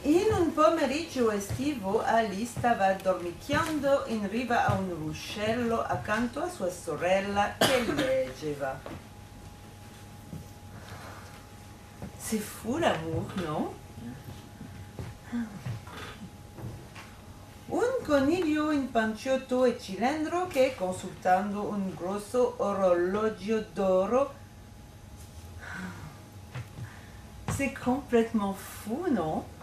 In un pomeriggio estivo Alice stava dormicchiando in riva a un ruscello accanto a sua sorella che leggeva. C'est fou l'amour, non? Un coniglio impanciotto e cilindro che, consultando un grosso orologio d'oro, c'est complètement fou, non?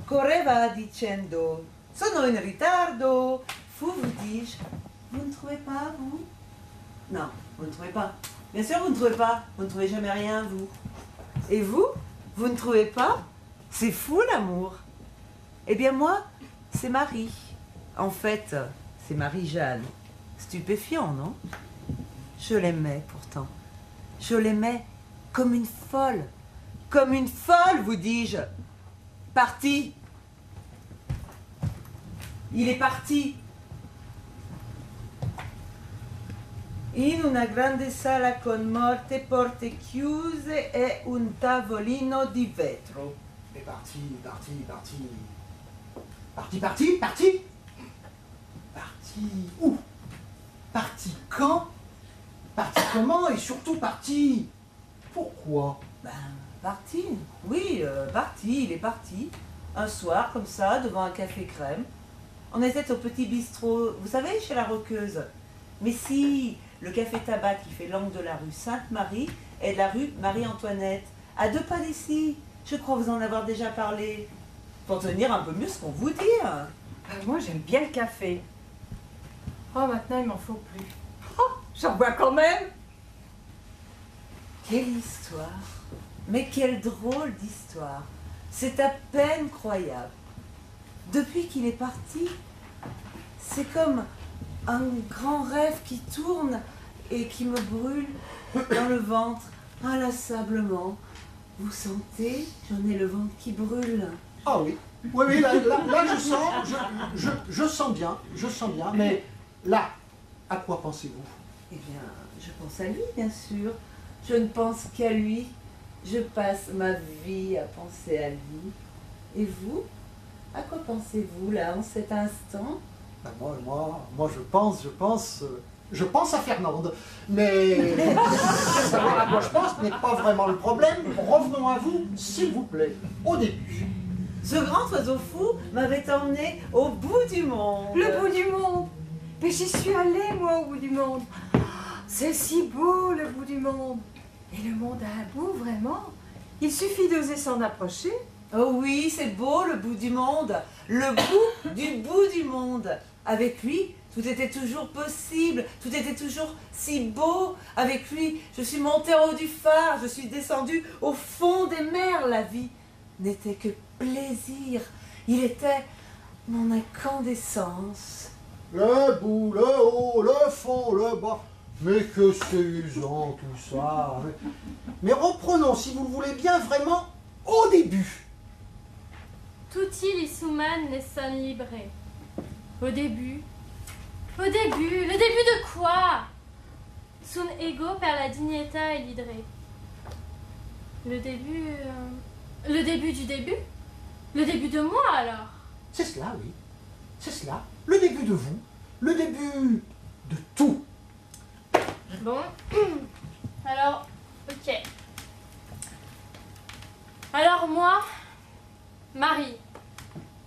Correva dicendo, sono in ritardo. Fou, vous dis-je. Vous ne trouvez pas, vous? Non, vous ne trouvez pas. Bien sûr, vous ne trouvez pas. Vous ne trouvez jamais rien, vous. Et vous? Vous ne trouvez pas? C'est fou, l'amour. Eh bien, moi, c'est Marie. En fait, c'est Marie-Jeanne. Stupéfiant, non? Je l'aimais, pourtant. Je l'aimais comme une folle. Comme une folle, vous dis-je. Parti. Il est parti. In una grande sala con molte porte chiuse e un tavolino di vetro. Et parti, parti, parti. Parti, parti, parti. Parti où? Parti quand? Parti comment? Et surtout parti pourquoi? Ben, parti. Oui, parti, il est parti. Un soir, comme ça, devant un café crème. On était au petit bistrot, vous savez, chez la Roqueuse. Mais si, le café tabac qui fait l'angle de la rue Sainte-Marie et de la rue Marie-Antoinette, à 2 pas d'ici. Je crois vous en avoir déjà parlé. Pour tenir un peu mieux ce qu'on vous dit. Moi, j'aime bien le café. Oh, maintenant, il m'en faut plus. Oh, j'en bois quand même. Quelle histoire. Mais quelle drôle d'histoire. C'est à peine croyable. Depuis qu'il est parti, c'est comme un grand rêve qui tourne et qui me brûle dans le ventre inlassablement. Vous sentez? J'en ai le ventre qui brûle. Ah oui, oui, oui, là je sens bien, mais là, à quoi pensez-vous? Eh bien, je pense à lui, bien sûr. Je ne pense qu'à lui. Je passe ma vie à penser à lui. Et vous? À quoi pensez-vous, là, en cet instant? Ben moi, je pense à Fernande. Mais savoir à quoi je pense n'est pas vraiment le problème. Revenons à vous, s'il vous plaît, au début. Ce grand oiseau fou m'avait emmené au bout du monde. Le bout du monde. Mais j'y suis allée, moi, au bout du monde. C'est si beau, le bout du monde. Et le monde a un bout, vraiment. Il suffit d'oser s'en approcher. Oh oui, c'est beau, le bout du monde. Le bout du monde. Avec lui, tout était toujours possible. Tout était toujours si beau. Avec lui, je suis montée en haut du phare. Je suis descendue au fond des mers. La vie n'était que plaisir. Il était mon incandescence. Le bout, le haut, le fond, le bas. Mais que c'est usant tout ça. Mais reprenons, si vous le voulez bien, vraiment au début. Tutti gli umani ne sono liberi. Au début, le début de quoi? Sun ego per la dignità e l'idré. Le début du début? Le début de moi, alors? C'est cela, oui. C'est cela. Le début de vous. Le début de tout. Bon. Alors, ok. Alors moi, Marie,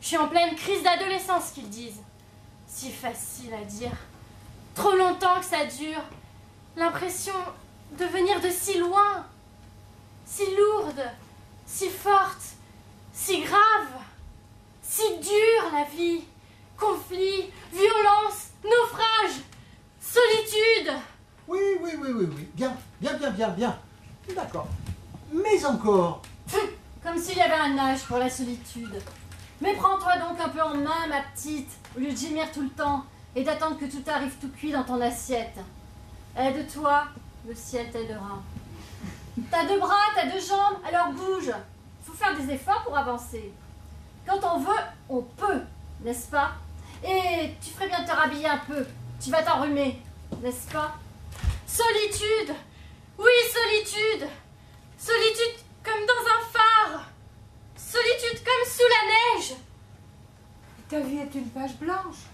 je suis en pleine crise d'adolescence, qu'ils disent. Si facile à dire. Trop longtemps que ça dure. L'impression de venir de si loin. Si lourde, si forte, si grave, si dure la vie. Conflit, violence, naufrage, solitude. Oui. Bien. D'accord. Mais encore. Comme s'il y avait un âge pour la solitude. Mais prends-toi donc un peu en main, ma petite, au lieu de gémir tout le temps et d'attendre que tout arrive tout cuit dans ton assiette. Aide-toi, le ciel t'aidera. T'as 2 bras, t'as 2 jambes, alors bouge. Faut faire des efforts pour avancer. Quand on veut, on peut, n'est-ce pas? Et tu ferais bien de te rhabiller un peu. Tu vas t'enrhumer, n'est-ce pas? Solitude. Oui, solitude. Solitude comme dans un phare. Solitude est une page blanche.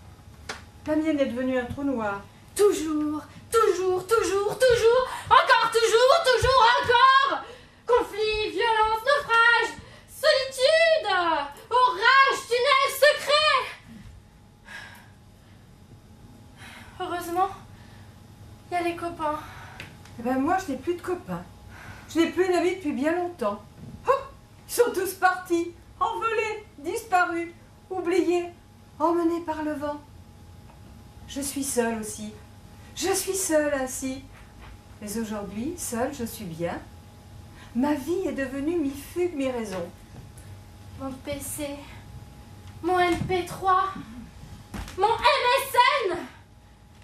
La mienne est devenue un trou noir. Toujours, toujours, toujours, toujours, encore toujours, toujours, encore. Conflit, violence, naufrage, solitude, orage, tunnel, secret. Heureusement, il y a les copains. Eh ben moi, je n'ai plus de copains. Je n'ai plus d'amis depuis bien longtemps. Oh, ils sont tous partis, envolés, disparus, oubliés, emmenés par le vent. Je suis seule aussi. Je suis seule ainsi. Mais aujourd'hui, seule, je suis bien. Ma vie est devenue mi-fugue, mi-raison. Mon PC, mon MP3, mon MSN.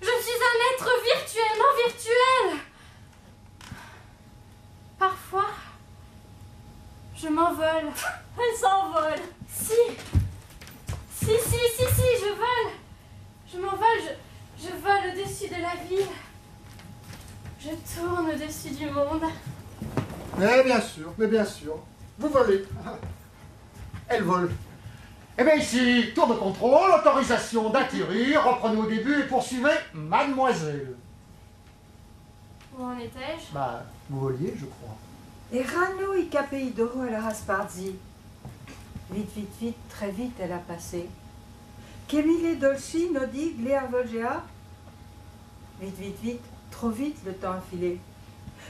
Je suis un être virtuellement virtuel. Parfois, je m'envole. Elle s'envole. Si, je vole. Je m'envole, je vole au-dessus de la ville. Je tourne au-dessus du monde. Mais bien sûr, vous volez. Elle vole. Eh bien ici, tour de contrôle, autorisation d'atterrir, reprenez au début et poursuivez mademoiselle. Où en étais-je? Bah, vous voliez, je crois. Erano i capei d'oro alla Rasparzi. Vite, vite, vite, très vite, elle a passé. Che mille dolci nodi glea volgea. Vite, vite, vite, trop vite, le temps a filé.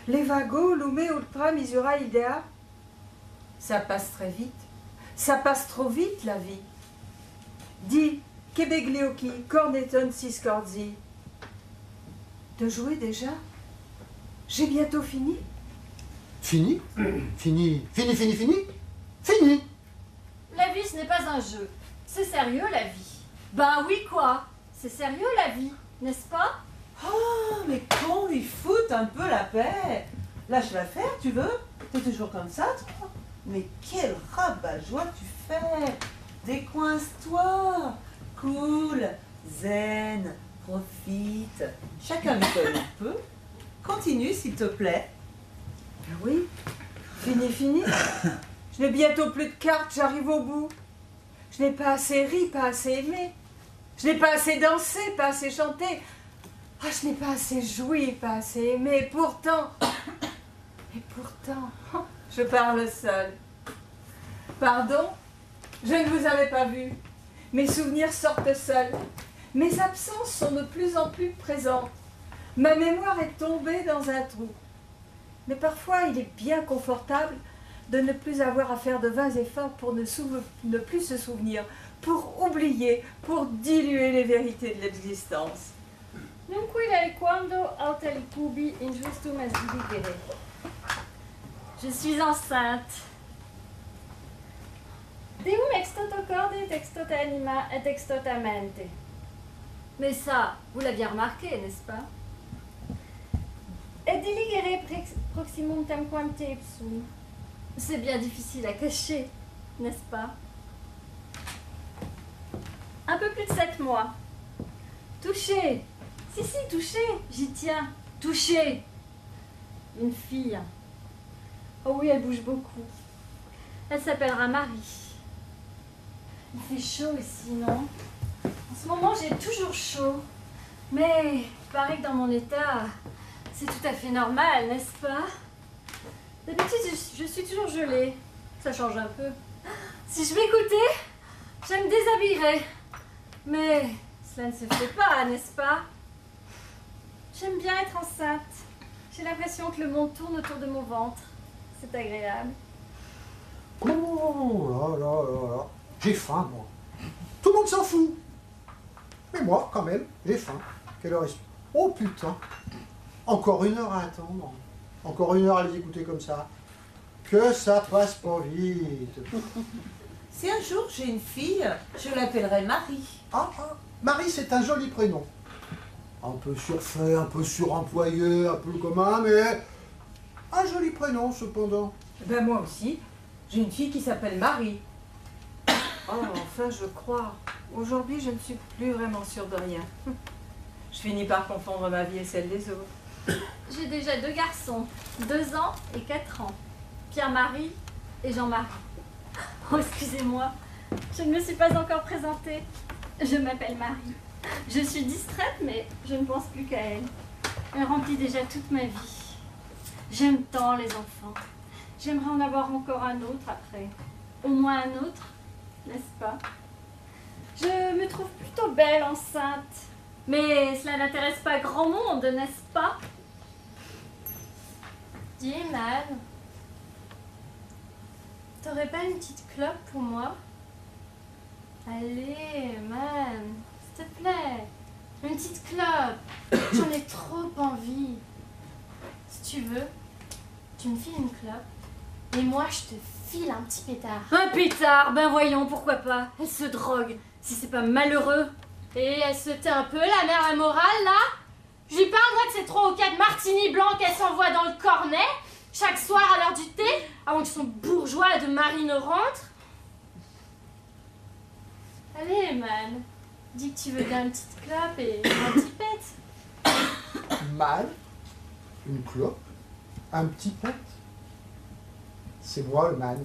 Les vagos lume ultra misura idea. Ça passe très vite. Ça passe trop vite, la vie. Dis, che begliochi, corneton siscorzi. De jouer déjà? J'ai bientôt fini. Fini? Fini? La vie, ce n'est pas un jeu. C'est sérieux, la vie. Ben oui, quoi. C'est sérieux, la vie, n'est-ce pas? Oh, mais qu'on lui foute un peu la paix. Lâche l'affaire, tu veux? T'es toujours comme ça, toi? Mais quel rabat-joie tu fais! Décoince-toi! Cool, zen, profite. Chacun lui donne un peu. Continue, s'il te plaît. Oui, fini. Je n'ai bientôt plus de cartes, j'arrive au bout. Je n'ai pas assez ri, pas assez aimé. Je n'ai pas assez dansé, pas assez chanté. Ah, je n'ai pas assez joui, pas assez aimé. Et pourtant, je parle seule. Pardon, je ne vous avais pas vu. Mes souvenirs sortent seuls. Mes absences sont de plus en plus présentes. Ma mémoire est tombée dans un trou. Mais parfois, il est bien confortable de ne plus avoir à faire de vains efforts pour ne plus se souvenir, pour oublier, pour diluer les vérités de l'existence. Nunque lei quando alteri cubi injustum est diligere. Je suis enceinte. Deum ex toto corde et ex tota anima et ex tota mente. Mais ça, vous l'aviez remarqué, n'est-ce pas? Et diligere proximum temquam te ipsum. C'est bien difficile à cacher, n'est-ce pas? Un peu plus de 7 mois. Touché. Si, touché. J'y tiens. Touché. Une fille. Oh oui, elle bouge beaucoup. Elle s'appellera Marie. Il fait chaud ici, non? En ce moment, j'ai toujours chaud. Mais il paraît que dans mon état, c'est tout à fait normal, n'est-ce pas? D'habitude, je suis toujours gelée. Ça change un peu. Si je m'écoutais, je me déshabillerais. Mais cela ne se fait pas, n'est-ce pas? J'aime bien être enceinte. J'ai l'impression que le monde tourne autour de mon ventre. C'est agréable. Oh là. J'ai faim, moi. Tout le monde s'en fout. Mais moi, quand même, j'ai faim. Quelle heure est-ce? Oh putain. Encore 1 heure à attendre. Encore 1 heure à les écouter comme ça. Que ça passe pas vite. Si un jour j'ai une fille, je l'appellerai Marie. Ah, Marie, c'est un joli prénom. Un peu surfait, un peu suremployé, un peu commun, mais un joli prénom cependant. Ben moi aussi, j'ai une fille qui s'appelle Marie. Oh, enfin, je crois. Aujourd'hui, je ne suis plus vraiment sûre de rien. Je finis par confondre ma vie et celle des autres. J'ai déjà 2 garçons, 2 ans et 4 ans. Pierre-Marie et Jean-Marie. Oh, excusez-moi, je ne me suis pas encore présentée. Je m'appelle Marie. Je suis distraite, mais je ne pense plus qu'à elle. Elle remplit déjà toute ma vie. J'aime tant les enfants. J'aimerais en avoir encore un autre après. Au moins un autre, n'est-ce pas? Je me trouve plutôt belle enceinte. Mais cela n'intéresse pas grand monde, n'est-ce pas? Dis, Man, t'aurais pas une petite clope pour moi? Allez, Man, s'il te plaît, une petite clope. J'en ai trop envie. Si tu veux, tu me files une clope et moi je te file un petit pétard. Un pétard? Ben voyons, pourquoi pas. Elle se drogue, si c'est pas malheureux. Et elle se tait un peu, la mère la morale, là. Je lui parle, moi, que c'est 3 ou 4 martinis blancs qu'elle s'envoie dans le cornet, chaque soir à l'heure du thé, avant que son bourgeois de mari ne rentre. Allez, Man, dis que tu veux bien une petite clope et un petit pet. Man, une clope, un petit pet. C'est moi le man.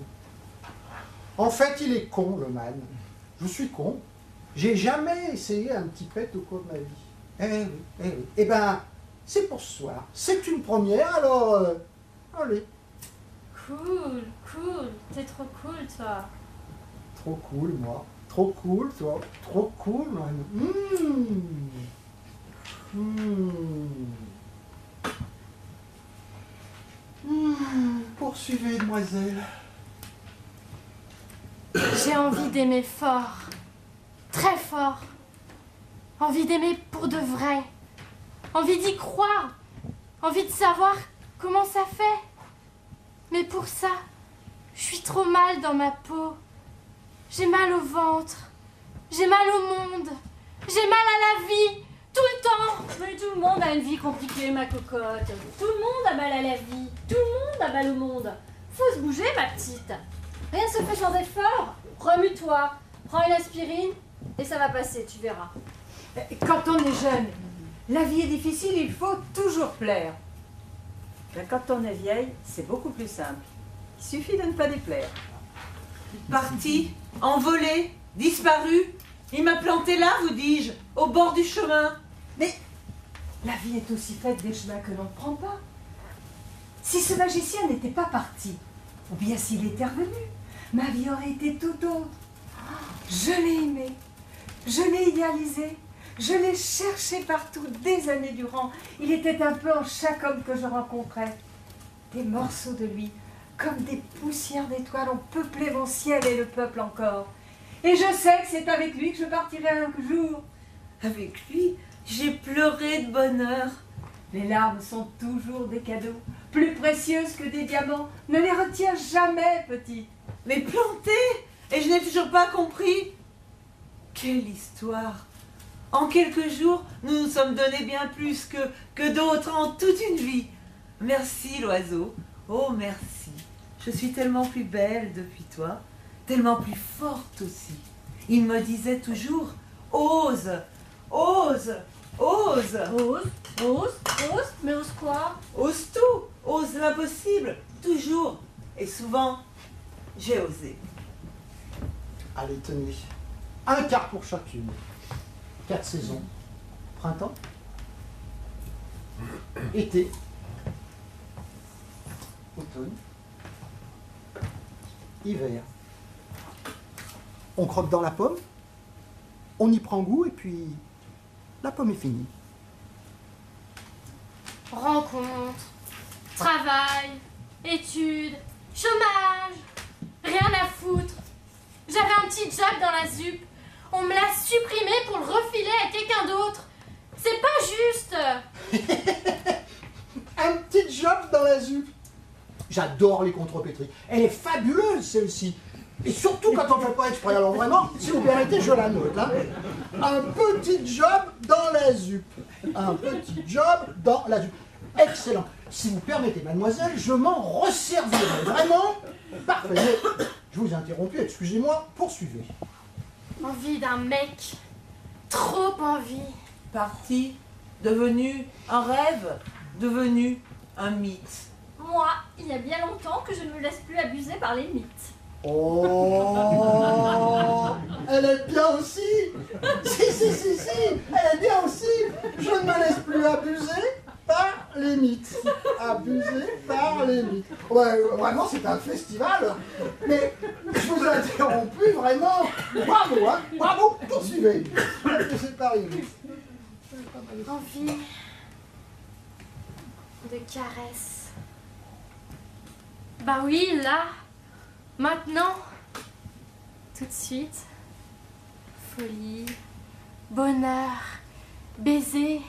En fait, il est con, le man. Je suis con. J'ai jamais essayé un petit pet au cours de ma vie. Eh oui, eh oui. Eh ben, c'est pour ce soir. C'est une première, alors... allez. Cool, cool. T'es trop cool, toi. Trop cool, moi. Trop cool, toi. Trop cool, man. Poursuivez, demoiselle. J'ai envie d'aimer fort. Très fort. Envie d'aimer pour de vrai. Envie d'y croire. Envie de savoir comment ça fait. Mais pour ça, je suis trop mal dans ma peau. J'ai mal au ventre. J'ai mal au monde. J'ai mal à la vie. Tout le temps. Mais tout le monde a une vie compliquée, ma cocotte. Tout le monde a mal à la vie. Tout le monde a mal au monde. Faut se bouger, ma petite. Rien ne se fait sans effort. Remue-toi. Prends une aspirine et ça va passer, tu verras. Quand on est jeune, la vie est difficile, il faut toujours plaire. Mais quand on est vieille, c'est beaucoup plus simple. Il suffit de ne pas déplaire. Parti, envolé, disparu. Il m'a planté là, vous dis-je, au bord du chemin. Mais la vie est aussi faite des chemins que l'on ne prend pas. Si ce magicien n'était pas parti, ou bien s'il était revenu, ma vie aurait été tout autre. Je l'ai aimé, je l'ai idéalisé, je l'ai cherché partout des années durant. Il était un peu en chaque homme que je rencontrais. Des morceaux de lui, comme des poussières d'étoiles, ont peuplé mon ciel et le peuple encore. Et je sais que c'est avec lui que je partirai un jour. Avec lui, j'ai pleuré de bonheur. Les larmes sont toujours des cadeaux, plus précieuses que des diamants. Ne les retiens jamais, petite. Mais planté, et je n'ai toujours pas compris. Quelle histoire! En quelques jours, nous nous sommes donné bien plus que d'autres en toute une vie. Merci, l'oiseau. Oh, merci. Je suis tellement plus belle depuis toi, tellement plus forte aussi. Il me disait toujours, ose, ose, ose. Ose, mais ose quoi? Ose tout, ose l'impossible, toujours. Et souvent, j'ai osé. Allez, tenez. Un quart pour chacune. 4 saisons. Printemps. Été. Automne. Hiver. On croque dans la pomme. On y prend goût et puis la pomme est finie. Rencontre, travail, études, chômage, rien à foutre. J'avais un petit job dans la ZUP. On me l'a supprimé pour le refiler à quelqu'un d'autre. C'est pas juste. Un petit job dans la ZUP. J'adore les contrepétries. Elle est fabuleuse, celle-ci. Et surtout quand on ne fait pas exprès. Alors vraiment, si vous permettez, je la note. Hein. Un petit job dans la ZUP. Un petit job dans la ZUP. Excellent. Si vous permettez, mademoiselle, je m'en resservirai. Vraiment parfait. Mais je vous ai interrompu, excusez-moi. Poursuivez. Envie d'un mec. Trop envie. Parti, devenu un rêve, devenu un mythe. Moi, il y a bien longtemps que je ne me laisse plus abuser par les mythes. Oh, elle est bien aussi. Si, elle est bien aussi. Je ne me laisse plus abuser par les mythes. Abuser par les mythes. Ouais, vraiment, c'est un festival. Mais je vous ai interrompu, vraiment. Bravo, hein. Bravo, poursuivez. C'est pas arrivé. Envie de caresses. Bah oui, là, maintenant, tout de suite. Folie, bonheur, baiser,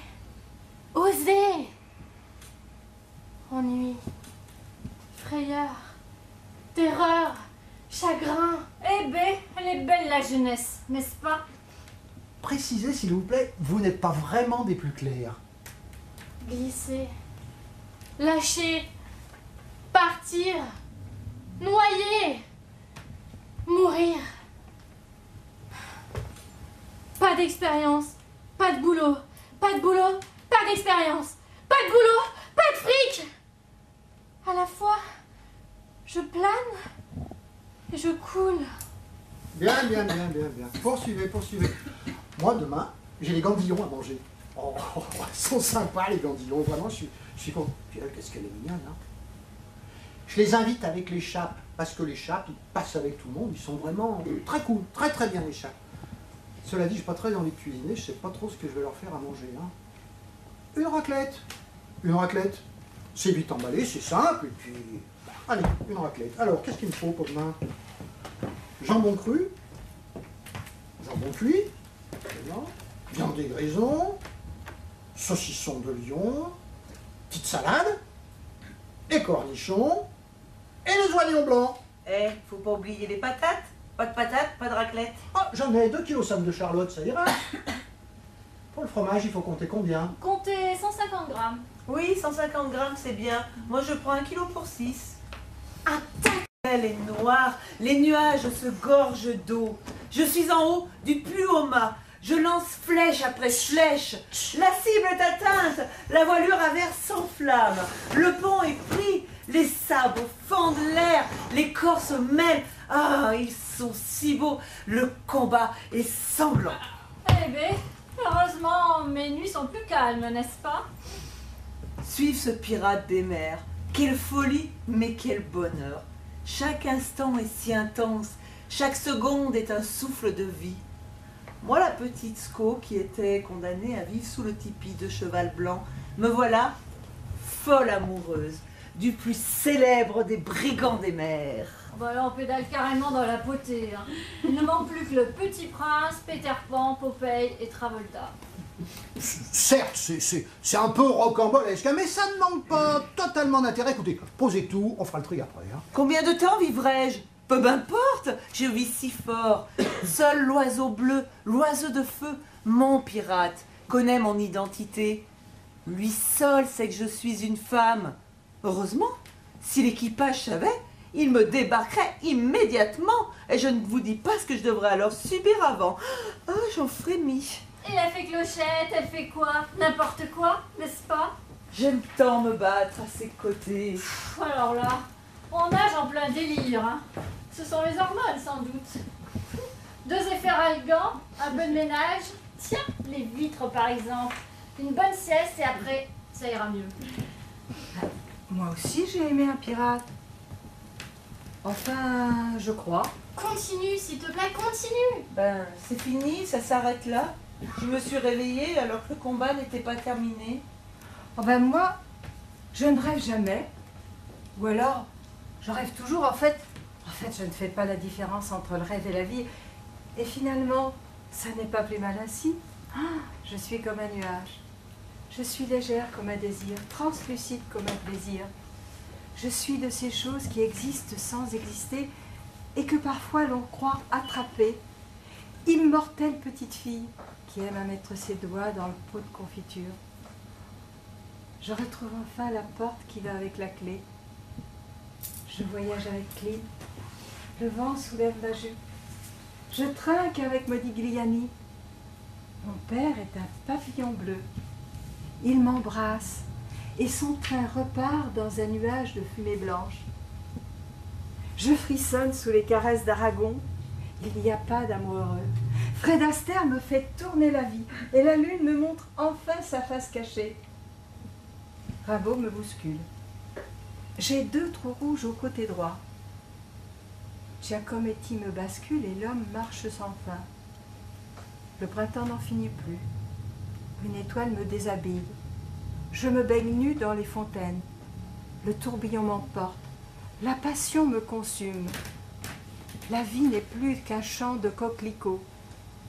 oser. Ennui, frayeur, terreur, chagrin. Eh ben, elle est belle la jeunesse, n'est-ce pas? Précisez, s'il vous plaît, vous n'êtes pas vraiment des plus clairs. Glisser, lâcher, partir, noyer, mourir. Pas d'expérience, pas de boulot, pas de boulot, pas d'expérience, pas de boulot, pas de fric. À la fois, je plane et je coule. Bien. Poursuivez. Moi, demain, j'ai les gandillons à manger. Oh, ils sont sympas, les gandillons. Vraiment, je suis content. Puis elle, qu'est-ce qu'elle est mignonne, hein. Je les invite avec les chapes, parce que les chapes, ils passent avec tout le monde. Ils sont vraiment très cool, très bien, les chapes. Cela dit, je n'ai pas très envie de cuisiner. Je ne sais pas trop ce que je vais leur faire à manger, hein. Une raclette. C'est vite emballé, c'est simple. Et puis, allez, une raclette. Alors, qu'est-ce qu'il me faut pour demain? Jambon cru, jambon cuit, viande des grisons, saucisson de Lyon, petite salade, et cornichons, et les oignons blancs. Eh, faut pas oublier les patates. Pas de patates, pas de raclette. Ah, j'en ai 2 kilos de Charlotte, ça ira. Pour le fromage, il faut compter combien? Comptez 150 grammes. Oui, 150 grammes, c'est bien. Moi, je prends 1 kilo pour 6. Elle est noire, les nuages se gorgent d'eau. Je suis en haut du plus haut mât. Je lance flèche après flèche. La cible est atteinte, la voilure à verre s'enflamme. Le pont est pris, les sabres fendent l'air, les corps se mêlent. Ah, ils sont si beaux, le combat est sanglant. Eh ben, heureusement, mes nuits sont plus calmes, n'est-ce pas? Suivre ce pirate des mers, quelle folie, mais quel bonheur. Chaque instant est si intense, chaque seconde est un souffle de vie. Moi, la petite Sco, qui était condamnée à vivre sous le tipi de Cheval Blanc, me voilà folle amoureuse du plus célèbre des brigands des mers. Bah là, on pédale carrément dans la potée, hein. Il ne manque plus que le Petit Prince, Peter Pan, Popeye et Travolta. Certes, c'est un peu rocambolesque, hein, mais ça ne manque pas totalement d'intérêt. Écoutez, posez tout, on fera le truc après, hein. Combien de temps vivrai-je? Peu m'importe, je vis si fort. Seul l'oiseau bleu, l'oiseau de feu, mon pirate, connaît mon identité. Lui seul sait que je suis une femme. Heureusement, si l'équipage savait, il me débarquerait immédiatement. Et je ne vous dis pas ce que je devrais alors subir avant. Ah, j'en frémis. Et elle fait clochette, elle fait quoi? N'importe quoi, n'est-ce pas? J'aime tant me battre à ses côtés. Pff, alors là, on nage en plein délire, hein. Ce sont les hormones, sans doute. 2 efferalgans, un peu de ménage. Tiens, les vitres, par exemple. Une bonne sieste et après, ça ira mieux. Moi aussi, j'ai aimé un pirate. Enfin, je crois. Continue, s'il te plaît, continue. Ben, c'est fini, ça s'arrête là. Je me suis réveillée alors que le combat n'était pas terminé. Oh ben moi, je ne rêve jamais. Ou alors, je rêve toujours. En fait, je ne fais pas la différence entre le rêve et la vie. Et finalement, ça n'est pas plus mal ainsi. Ah, je suis comme un nuage. Je suis légère comme un désir, translucide comme un plaisir. Je suis de ces choses qui existent sans exister et que parfois l'on croit attraper. Immortelle petite fille qui aime à mettre ses doigts dans le pot de confiture. Je retrouve enfin la porte qui va avec la clé. Je voyage avec Clint. Le vent soulève ma jupe. Je trinque avec Modigliani. Mon père est un papillon bleu. Il m'embrasse et son train repart dans un nuage de fumée blanche. Je frissonne sous les caresses d'Aragon. Il n'y a pas d'amour heureux. Fred Astaire me fait tourner la vie et la lune me montre enfin sa face cachée. Rimbaud me bouscule. J'ai 2 trous rouges au côté droit. Giacometti me bascule et l'homme marche sans fin. Le printemps n'en finit plus. Une étoile me déshabille. Je me baigne nue dans les fontaines. Le tourbillon m'emporte. La passion me consume. La vie n'est plus qu'un champ de coquelicots.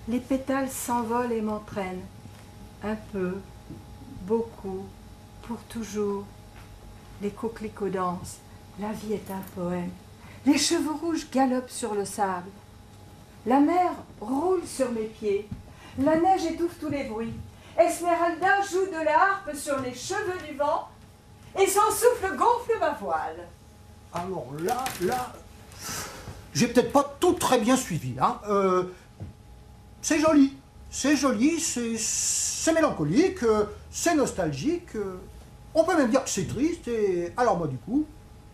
Les pétales s'envolent et m'entraînent. Un peu, beaucoup, pour toujours. Les coquelicots dansent. La vie est un poème. Les cheveux rouges galopent sur le sable. La mer roule sur mes pieds. La neige étouffe tous les bruits. Esmeralda joue de la harpe sur les cheveux du vent et son souffle gonfle ma voile. Alors là, j'ai peut-être pas tout très bien suivi. Hein. C'est joli, c'est mélancolique, c'est nostalgique. On peut même dire que c'est triste. Et alors moi, du coup,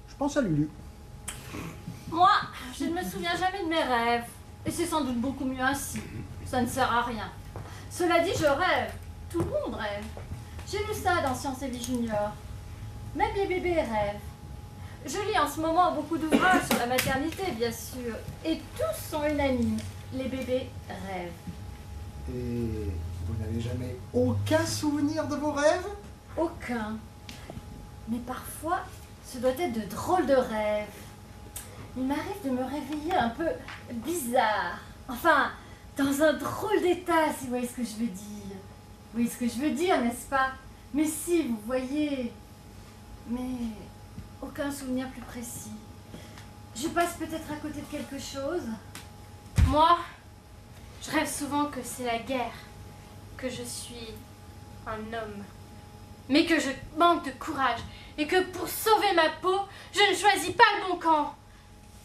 je pense à Lulu. Moi, je ne me souviens jamais de mes rêves. Et c'est sans doute beaucoup mieux ainsi. Ça ne sert à rien. Cela dit, je rêve. Tout le monde rêve. J'ai lu ça dans Science et Vie Junior. Même les bébés rêvent. Je lis en ce moment beaucoup d'ouvrages sur la maternité, bien sûr. Et tous sont unanimes. Les bébés rêvent. Et vous n'avez jamais aucun souvenir de vos rêves? Aucun. Mais parfois, ce doit être de drôles de rêves. Il m'arrive de me réveiller un peu bizarre. Enfin, dans un drôle d'état, si vous voyez ce que je veux dire. Vous voyez ce que je veux dire, n'est-ce pas? Mais si, vous voyez. Mais aucun souvenir plus précis. Je passe peut-être à côté de quelque chose. Moi, je rêve souvent que c'est la guerre, que je suis un homme, mais que je manque de courage et que pour sauver ma peau, je ne choisis pas le bon camp.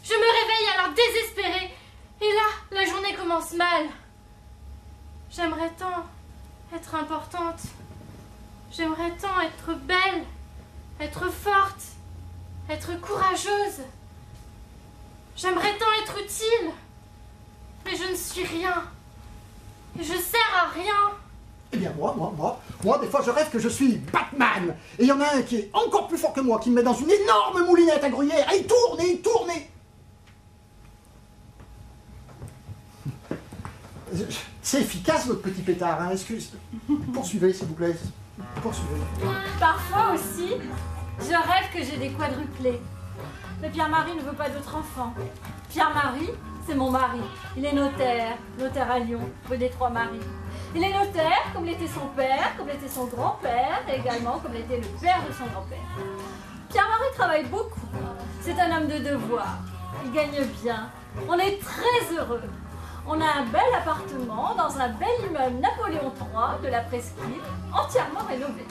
Je me réveille alors désespérée et là, la journée commence mal. J'aimerais tant être importante. J'aimerais tant être belle, être forte, être courageuse. J'aimerais tant être utile. Mais je ne suis rien. Et je sers à rien. Eh bien moi, des fois je rêve que je suis Batman. Et il y en a un qui est encore plus fort que moi, qui me met dans une énorme moulinette à gruyère, et il tourne, et il tourne, et... C'est efficace votre petit pétard, hein, excuse. Poursuivez s'il vous plaît. Poursuivez. Parfois aussi, je rêve que j'ai des quadruplés. Mais Pierre-Marie ne veut pas d'autres enfants. Pierre-Marie, c'est mon mari. Il est notaire à Lyon, rue des Trois Maries. Il est notaire comme l'était son père, comme l'était son grand-père, et également comme l'était le père de son grand-père. Pierre-Marie travaille beaucoup. C'est un homme de devoir. Il gagne bien. On est très heureux. On a un bel appartement dans un bel immeuble Napoléon III de la Presqu'île, entièrement rénové.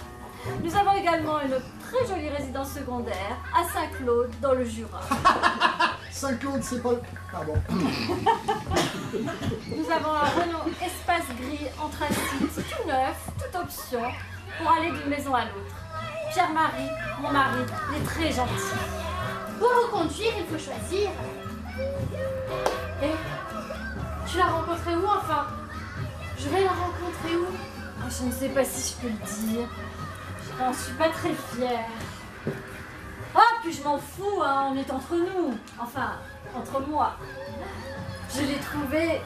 Nous avons également une très jolie résidence secondaire à Saint-Claude, dans le Jura. Saint-Claude, c'est pas... Pardon. Nous avons un Renault Espace Gris anthracite, tout neuf, toute option, pour aller d'une maison à l'autre. Pierre-Marie, mon mari, il est très gentil. Pour vous conduire, il faut choisir. Et tu l'as rencontré où, enfin? Je vais la rencontrer où? Oh, je ne sais pas si je peux le dire. Je n'en suis pas très fière. Ah, puis je m'en fous, hein, on est entre nous. Enfin, entre moi. Je l'ai trouvé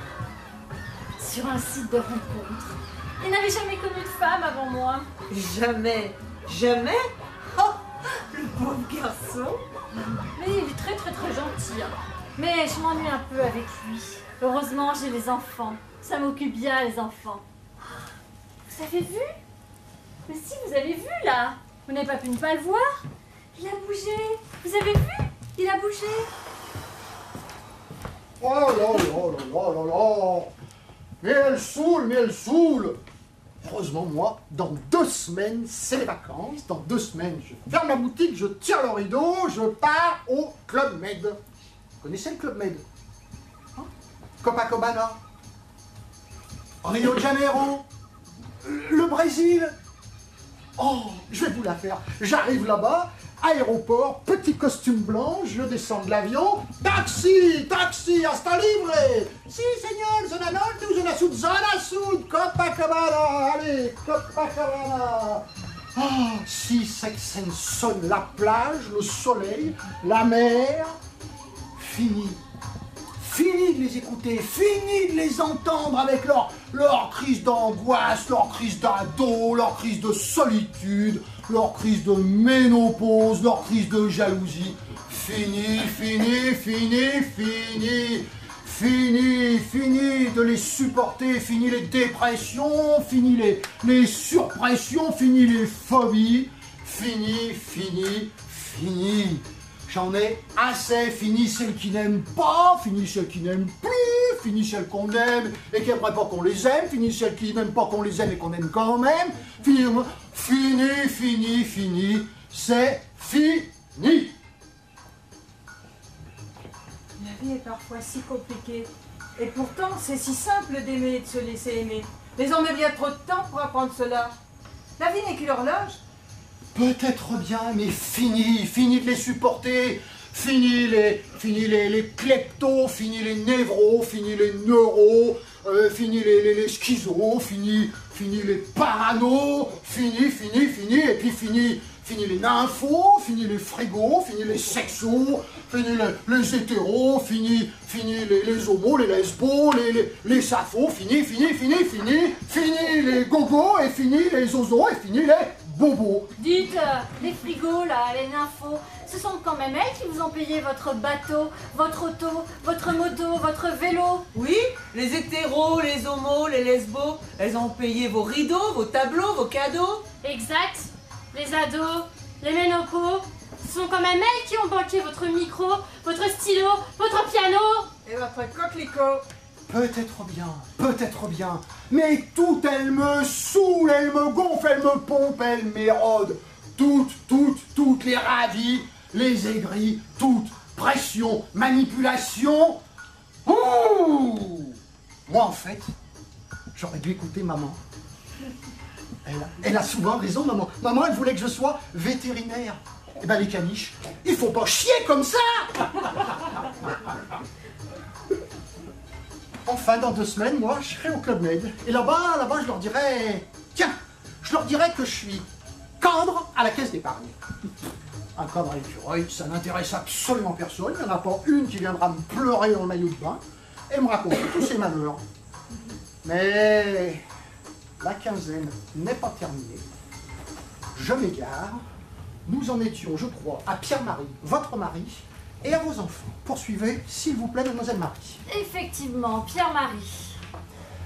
sur un site de rencontre. Il n'avait jamais connu de femme avant moi. Jamais, jamais. Oh, le pauvre garçon. Mais il est très très très gentil. Hein. Mais je m'ennuie un peu avec lui. Heureusement, j'ai les enfants. Ça m'occupe bien, les enfants. Vous avez vu? Mais si, vous avez vu, là. Vous n'avez pas pu ne pas le voir? Il a bougé. Vous avez vu? Il a bougé. Oh là là. Mais elle saoule. Heureusement, moi, dans 2 semaines, c'est les vacances. Dans 2 semaines, je ferme la boutique, je tire le rideau, je pars au Club Med. Vous connaissez le Club Med? Hein? Copacabana, Rio de Janeiro, le Brésil. Oh, je vais vous la faire. J'arrive là-bas, aéroport, petit costume blanc, je descends de l'avion. Taxi, taxi, hasta libre. Si, señor, zona norte ou zona sud, Copacabana, allez, Copacabana. Ah, si cette scène sonne, la plage, le soleil, la mer, fini. Fini de les écouter, fini de les entendre avec leur crise d'angoisse, leur crise d'ado, leur crise de solitude, leur crise de ménopause, leur crise de jalousie. Fini, fini, fini, fini. Fini, fini de les supporter, fini les dépressions, fini les surpressions, fini les phobies, fini, fini, fini. J'en ai assez, fini celles qui n'aiment pas, fini celles qui n'aiment plus, fini celles qu'on aime et qui n'aimeraient pas qu'on les aime, fini celles qui n'aiment pas qu'on les aime et qu'on aime quand même, fini, fini, fini, fini, c'est fini. La vie est parfois si compliquée. Et pourtant, c'est si simple d'aimer et de se laisser aimer. Mais on met bien trop de temps pour apprendre cela. La vie n'est qu'une horloge. Peut-être bien, mais fini, fini de les supporter. Fini les kleptos, fini les névros, fini les neuros, fini les schizos, fini les paranos, fini, et puis fini les nymphos, fini les frigos, fini les sexos, fini les hétéros, fini les homos, les lesbos, les sappos, fini les gogos, et fini les zozos, et fini les bobos. Dites, les frigos là, les nymphos, ce sont quand même elles qui vous ont payé votre bateau, votre auto, votre moto, votre vélo. Oui, les hétéros, les homos, les lesbos, elles ont payé vos rideaux, vos tableaux, vos cadeaux. Exact. Les ados, les ménopos, ce sont quand même elles qui ont banqué votre micro, votre stylo, votre piano. Et votre coquelicot. Peut-être bien, mais toutes elles me saoulent, elles me gonflent, elles me pompent, elles m'érodent. Toutes les ravies, les aigris, toutes, pression, manipulation. Ouh! Moi, en fait, j'aurais dû écouter maman. Elle a souvent raison, maman. Maman, elle voulait que je sois vétérinaire. Eh ben, les caniches, il faut pas chier comme ça! Enfin, dans 2 semaines, moi, je serai au Club Med. Et là-bas, je leur dirai... Tiens, je leur dirai que je suis cadre à la caisse d'épargne. Un cadre à l'écureuil, ça n'intéresse absolument personne. Il n'y en a pas une qui viendra me pleurer dans le maillot de bain et me raconter tous ses malheurs. Mais la quinzaine n'est pas terminée. Je m'égare. Nous en étions, je crois, à Pierre-Marie, votre mari, et à vos enfants. Poursuivez, s'il vous plaît, mademoiselle Marie. Effectivement, Pierre-Marie.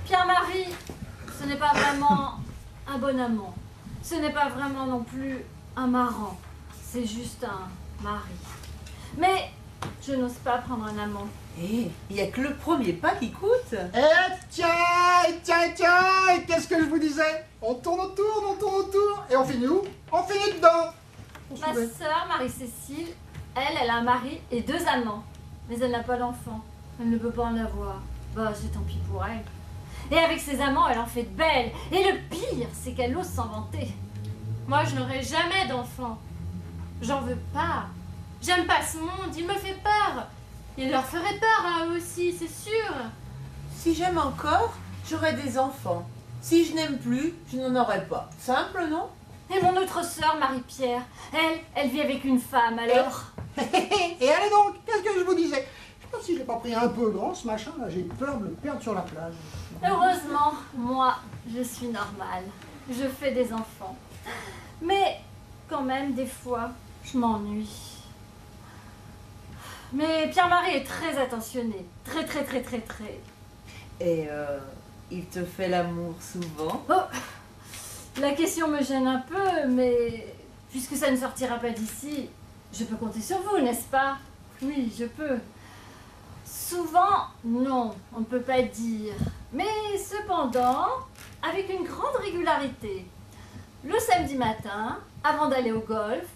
Pierre-Marie, ce n'est pas vraiment un bon amant. Ce n'est pas vraiment non plus un marrant. C'est juste un mari. Mais je n'ose pas prendre un amant. Eh, il n'y a que le premier pas qui coûte. Tiens, et qu'est-ce que je vous disais? On tourne autour, et on finit où? On finit dedans. Ma sœur, Marie-Cécile, elle a un mari et 2 amants. Mais elle n'a pas d'enfant. Elle ne peut pas en avoir. Bah, c'est tant pis pour elle. Et avec ses amants, elle en fait de belles. Et le pire, c'est qu'elle ose s'en vanter. Moi, je n'aurai jamais d'enfant. J'en veux pas. J'aime pas ce monde, il me fait peur. Il leur ferait peur à eux aussi, c'est sûr. Si j'aime encore, j'aurai des enfants. Si je n'aime plus, je n'en aurai pas. Simple, non? Et mon autre sœur, Marie-Pierre, elle vit avec une femme, alors. Et allez donc, qu'est-ce que je vous disais? Je sais pas si je l'ai pas pris un peu grand, ce machin, là, j'ai peur de le perdre sur la plage. Heureusement, moi, je suis normale. Je fais des enfants. Mais, quand même, des fois, je m'ennuie. Mais Pierre-Marie est très attentionné. Très. Et il te fait l'amour souvent? Oh, la question me gêne un peu, mais puisque ça ne sortira pas d'ici, je peux compter sur vous, n'est-ce pas? Oui, je peux. Souvent, non, on ne peut pas dire. Mais cependant, avec une grande régularité. Le samedi matin, avant d'aller au golf,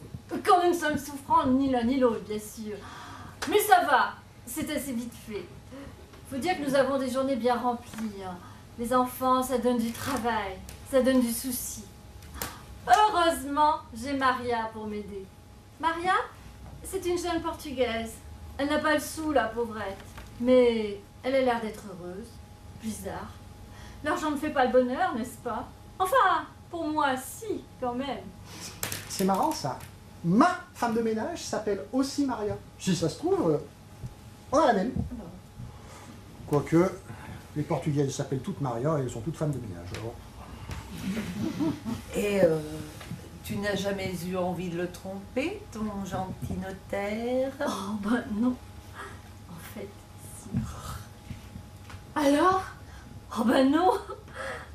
quand nous ne sommes souffrants ni l'un ni l'autre, bien sûr. Mais ça va, c'est assez vite fait. Faut dire que nous avons des journées bien remplies. Les enfants, ça donne du travail, ça donne du souci. Heureusement, j'ai Maria pour m'aider. Maria, c'est une jeune Portugaise. Elle n'a pas le sou, la pauvrette. Mais elle a l'air d'être heureuse. Bizarre. L'argent ne fait pas le bonheur, n'est-ce pas? Enfin, pour moi, si, quand même. C'est marrant ça. Ma femme de ménage s'appelle aussi Maria. Si ça se trouve, on a la même. Quoique, les Portugaises s'appellent toutes Maria et elles sont toutes femmes de ménage. Alors. Et tu n'as jamais eu envie de le tromper, ton gentil notaire? Oh, bah non. En fait, si. Alors? Oh, bah non.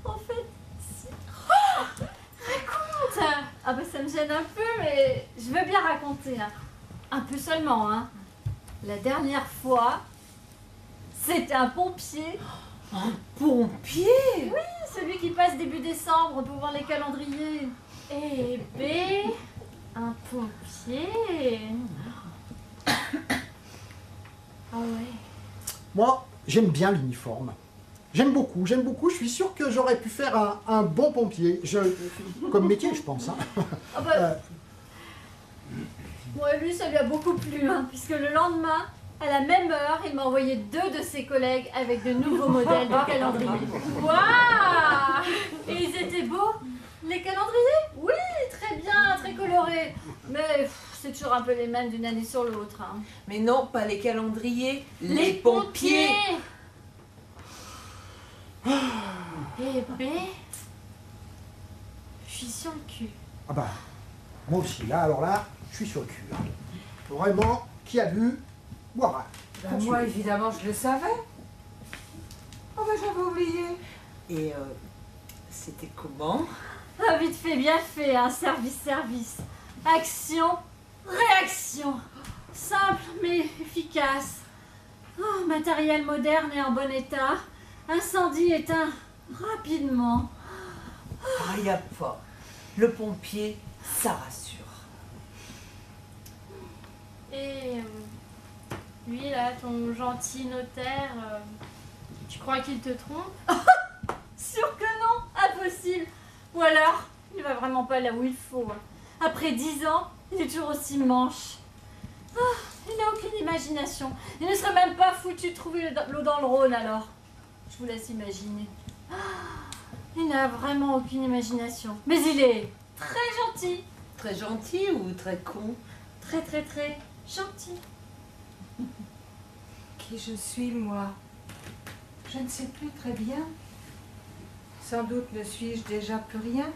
En fait, si. Oh, raconte! Ah, bah ça me gêne un peu, mais je veux bien raconter. Hein. Un peu seulement, hein. La dernière fois, c'était un pompier. Un pompier? Oui, celui qui passe début décembre pour voir les calendriers. Eh ben, un pompier. Ah ouais. Moi, j'aime bien l'uniforme. J'aime beaucoup. Je suis sûr que j'aurais pu faire un bon pompier. Comme métier, je pense. Hein. Ah bah, moi, lui, ça lui a beaucoup plu, hein, puisque le lendemain, à la même heure, il m'a envoyé 2 de ses collègues avec de nouveaux modèles de calendrier. Waouh! Et ils étaient beaux. Les calendriers? Oui, très bien, très colorés. Mais c'est toujours un peu les mêmes d'une année sur l'autre. Hein. Mais non, pas les calendriers, les pompiers. pompiers. Eh ben, je suis sur le cul. Ah bah, moi aussi. Là, alors là, je suis sur le cul. Hein. Vraiment, qui a bu, boira. Ben, moi, évidemment, je le savais. Oh, ben, j'avais oublié. Et c'était comment? Ah, vite fait, bien fait, hein, service. Action, réaction. Simple mais efficace. Oh, matériel moderne et en bon état. Incendie éteint rapidement. Ah, y a pas. Le pompier, ça rassure. Et lui là, ton gentil notaire, tu crois qu'il te trompe? Sûr que non, impossible. Ou alors, il va vraiment pas là où il faut. Hein. Après 10 ans, il est toujours aussi manche. Ah, il n'a aucune imagination. Il ne serait même pas foutu de trouver l'eau dans le Rhône alors. Je vous laisse imaginer. Ah, il n'a vraiment aucune imagination. Mais il est très gentil. Très gentil ou très con? Très gentil. Qui je suis, moi? Je ne sais plus très bien. Sans doute ne suis-je déjà plus rien.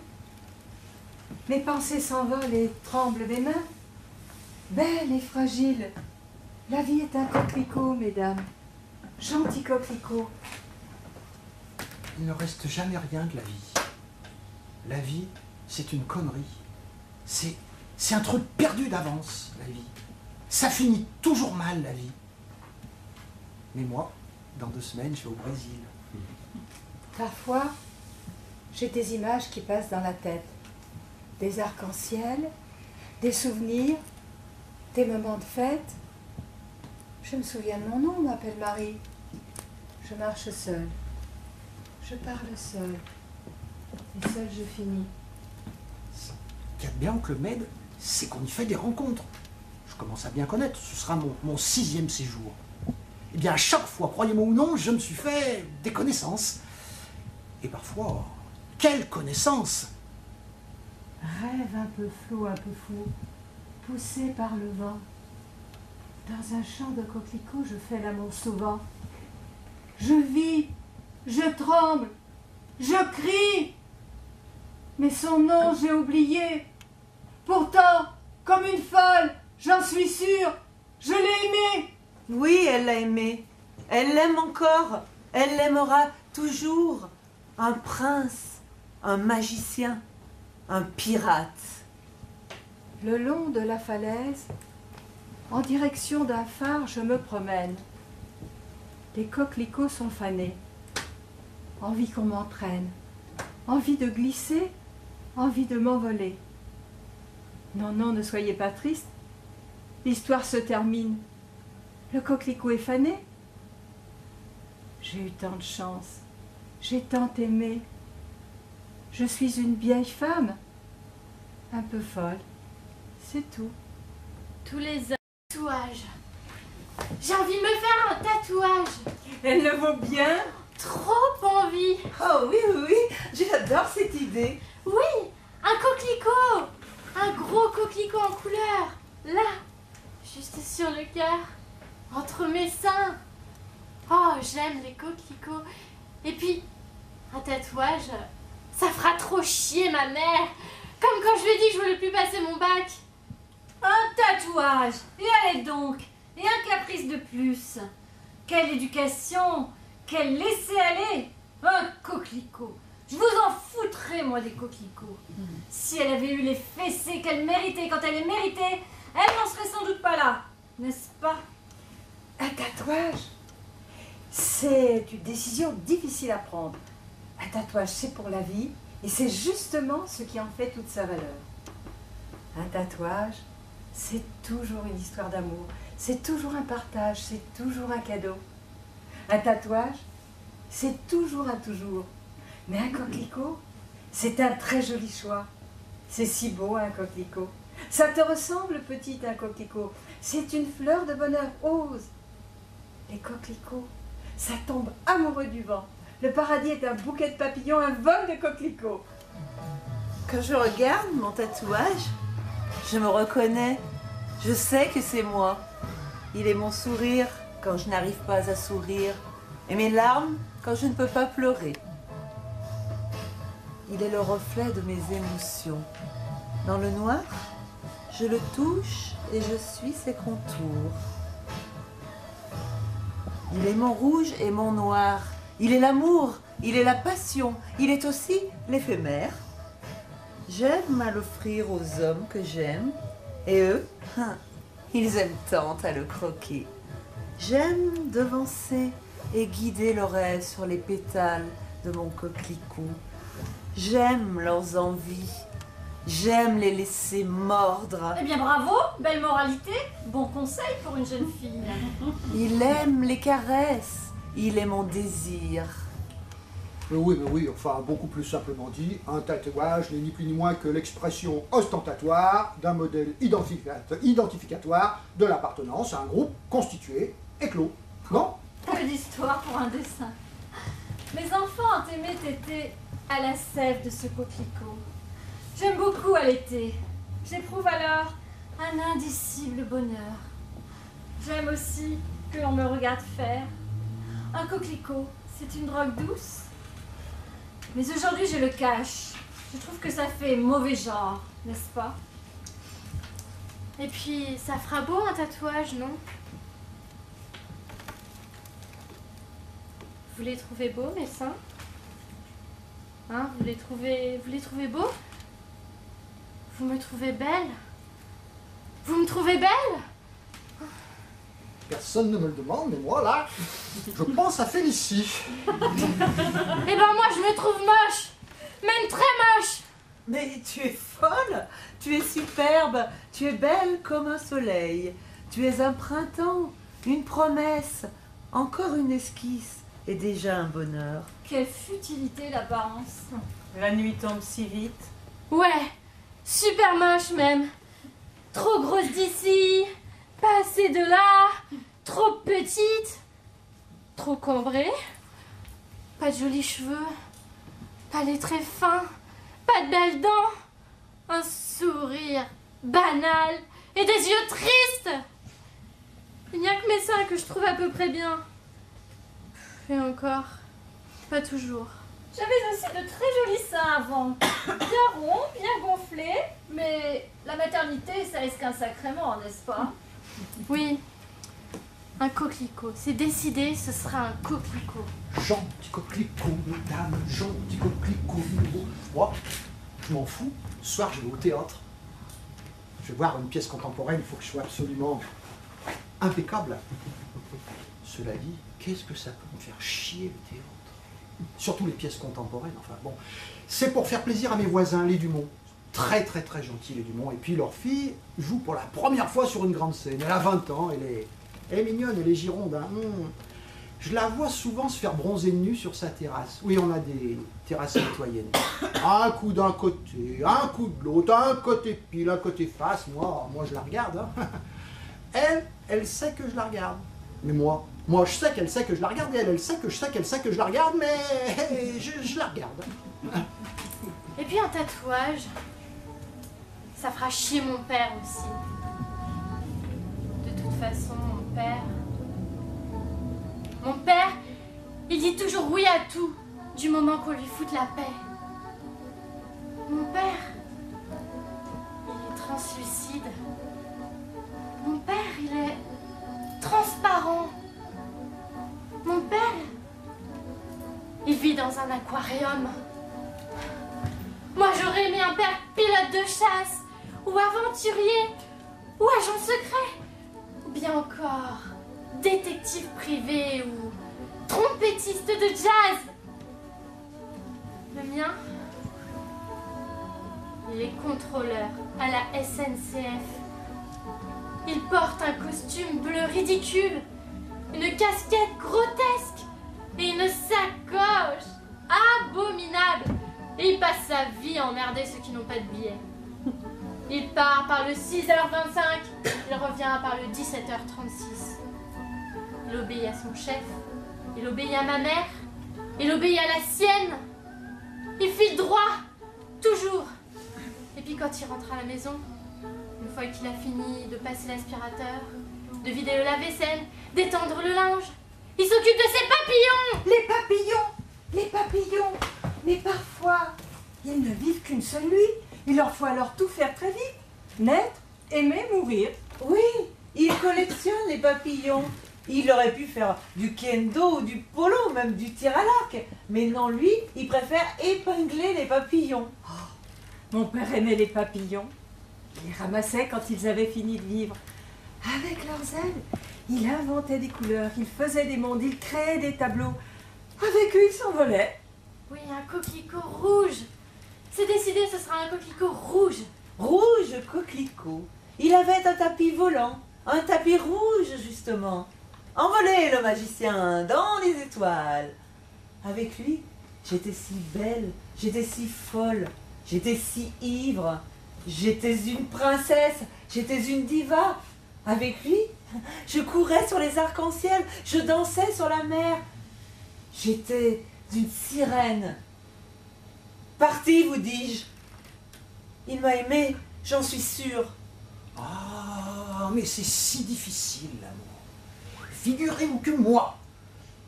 Mes pensées s'envolent et tremblent des mains. Belle et fragile, la vie est un coquelicot, mesdames. Gentil coquelicot. Il ne reste jamais rien de la vie. La vie, c'est une connerie. C'est un truc perdu d'avance, la vie. Ça finit toujours mal, la vie. Mais moi, dans 2 semaines, je vais au Brésil. Parfois, j'ai des images qui passent dans la tête. Des arcs-en-ciel, des souvenirs, des moments de fête. Je me souviens de mon nom, on m'appelle Marie. Je marche seule. Je parle seule. Et seule je finis. Ce qu'il y a de bien, oncle Med, c'est qu'on y fait des rencontres. Je commence à bien connaître, ce sera mon 6e séjour. Eh bien, à chaque fois, croyez-moi ou non, je me suis fait des connaissances. Et parfois, quelles connaissances! Rêve un peu flot, un peu fou, poussé par le vent. Dans un champ de coquelicots, je fais l'amour souvent. Je vis, je tremble, je crie. Mais son nom, j'ai oublié. Pourtant, comme une folle, j'en suis sûre, je l'ai aimé. Oui, elle l'a aimé. Elle l'aime encore. Elle l'aimera toujours. Un prince, un magicien, un pirate. Le long de la falaise, en direction d'un phare, je me promène. Les coquelicots sont fanés. Envie qu'on m'entraîne. Envie de glisser, envie de m'envoler. Non, non, ne soyez pas triste. L'histoire se termine. Le coquelicot est fané. J'ai eu tant de chance. J'ai tant aimé. Je suis une vieille femme. Un peu folle. C'est tout. tous les hommes. Tatouage. J'ai envie de me faire un tatouage. Elle le vaut bien. Trop envie. Oh oui, oui, oui, j'adore cette idée. Oui, un coquelicot. Un gros coquelicot en couleur. Là, juste sur le cœur, entre mes seins. Oh, j'aime les coquelicots. Et puis, un tatouage, ça fera trop chier ma mère. Comme quand je lui ai dit que je voulais plus passer mon bac. Un tatouage. Et allez donc. Et un caprice de plus. Quelle éducation. Quel laisser-aller. Un coquelicot. Je vous en foutrais, moi, des coquelicots. Si elle avait eu les fessées qu'elle méritait quand elle les méritait, elle n'en serait sans doute pas là. N'est-ce pas? Un tatouage, c'est une décision difficile à prendre. Un tatouage, c'est pour la vie, et c'est justement ce qui en fait toute sa valeur. Un tatouage, c'est toujours une histoire d'amour, c'est toujours un partage, c'est toujours un cadeau. Un tatouage, c'est toujours un toujours. Mais un coquelicot, c'est un très joli choix. C'est si beau, un coquelicot. Ça te ressemble, petit, un coquelicot. C'est une fleur de bonheur, ose. Les coquelicots, ça tombe amoureux du vent. Le paradis est un bouquet de papillons, un vol de coquelicots. Quand je regarde mon tatouage, je me reconnais. Je sais que c'est moi. Il est mon sourire quand je n'arrive pas à sourire. Et mes larmes quand je ne peux pas pleurer. Il est le reflet de mes émotions. Dans le noir, je le touche et je suis ses contours. Il est mon rouge et mon noir. Il est l'amour, il est la passion, il est aussi l'éphémère. J'aime à l'offrir aux hommes que j'aime, et eux, ils aiment tant à le croquer. J'aime devancer et guider l'oreille sur les pétales de mon coquelicot. J'aime leurs envies, j'aime les laisser mordre. Eh bien bravo, belle moralité, bon conseil pour une jeune fille. Il aime les caresses, il est mon désir. Mais oui, enfin, beaucoup plus simplement dit, un tatouage n'est ni plus ni moins que l'expression ostentatoire d'un modèle identificatoire de l'appartenance à un groupe constitué et clos. Non? Peu d'histoire pour un dessin. Mes enfants ont aimé téter à la sève de ce coquelicot. J'aime beaucoup allaiter. J'éprouve alors un indicible bonheur. J'aime aussi que l'on me regarde faire. Un coquelicot, c'est une drogue douce. Mais aujourd'hui, je le cache. Je trouve que ça fait mauvais genre, n'est-ce pas? Et puis, ça fera beau un tatouage, non? Vous les trouvez beaux, mes seins? Hein, vous les trouvez beaux? Vous me trouvez belle? Vous me trouvez belle? Personne ne me le demande, mais moi, là, je pense à Félicie. Eh ben moi, je me trouve moche! Même très moche! Mais tu es folle, tu es superbe, tu es belle comme un soleil. Tu es un printemps, une promesse, encore une esquisse et déjà un bonheur. Quelle futilité l'apparence. La nuit tombe si vite. Ouais, super moche même. Trop grosse d'ici, pas assez de là, trop petite, trop cambrée, pas de jolis cheveux, pas les traits fins, pas de belles dents, un sourire banal et des yeux tristes. Il n'y a que mes seins que je trouve à peu près bien. Et encore, pas toujours. J'avais aussi de très jolis seins avant. Bien ronds, bien gonflés. Mais la maternité, ça risque un sacrément, n'est-ce pas? Oui, un coquelicot. C'est décidé, ce sera un coquelicot. Gentil coquelicot, mesdames, gentil coquelicot nouveau. Moi, je m'en fous. Ce soir, je vais au théâtre. Je vais voir une pièce contemporaine, il faut que je sois absolument impeccable. Cela dit, qu'est-ce que ça peut me faire chier le théâtre? Surtout les pièces contemporaines, enfin bon. C'est pour faire plaisir à mes voisins, les Dumont. Très très très gentils les Dumont. Et puis leur fille joue pour la première fois sur une grande scène. Elle a 20 ans, elle est mignonne, elle est gironde. Hein. Je la vois souvent se faire bronzer nu sur sa terrasse. Oui, on a des terrasses citoyennes. Un coup d'un côté, un coup de l'autre, un côté pile, un côté face. Moi je la regarde. Hein. Elle sait que je la regarde. Mais moi, je sais qu'elle sait que je la regarde, et elle sait que je sais qu'elle sait que je la regarde, mais je la regarde. Et puis un tatouage, ça fera chier mon père aussi. De toute façon, mon père, il dit toujours oui à tout, du moment qu'on lui foute la paix. Mon père, il est translucide. Mon père, il est transparent. Mon père, il vit dans un aquarium. Moi, j'aurais aimé un père pilote de chasse, ou aventurier, ou agent secret, ou bien encore détective privé, ou trompettiste de jazz. Le mien, il est contrôleur à la SNCF. Il porte un costume bleu ridicule, une casquette grotesque et une sacoche abominable. Et il passe sa vie à emmerder ceux qui n'ont pas de billets. Il part par le 6h25, il revient par le 17h36. Il obéit à son chef, il obéit à ma mère, il obéit à la sienne. Il file droit, toujours. Et puis quand il rentre à la maison, une fois qu'il a fini de passer l'aspirateur, de vider le lave-vaisselle, d'étendre le linge, il s'occupe de ses papillons. Les papillons! Les papillons! Mais parfois, ils ne vivent qu'une seule nuit. Il leur faut alors tout faire très vite. Naître, aimer, mourir. Oui, il collectionne les papillons. Il aurait pu faire du kendo ou du polo, même du tir à l'arc. Mais non, lui, il préfère épingler les papillons. Mon père aimait les papillons. Il les ramassait quand ils avaient fini de vivre. Avec leurs ailes, il inventait des couleurs, il faisait des mondes, il créait des tableaux. Avec eux, il s'envolait. Oui, un coquelicot rouge. C'est décidé, ce sera un coquelicot rouge. Rouge coquelicot. Il avait un tapis volant, un tapis rouge justement. Envolé le magicien dans les étoiles. Avec lui, j'étais si belle, j'étais si folle, j'étais si ivre. J'étais une princesse, j'étais une diva. Avec lui, je courais sur les arcs-en-ciel, je dansais sur la mer. J'étais une sirène. Parti, vous dis-je. Il m'a aimé, j'en suis sûre. Ah, mais c'est si difficile, l'amour. Figurez-vous que moi,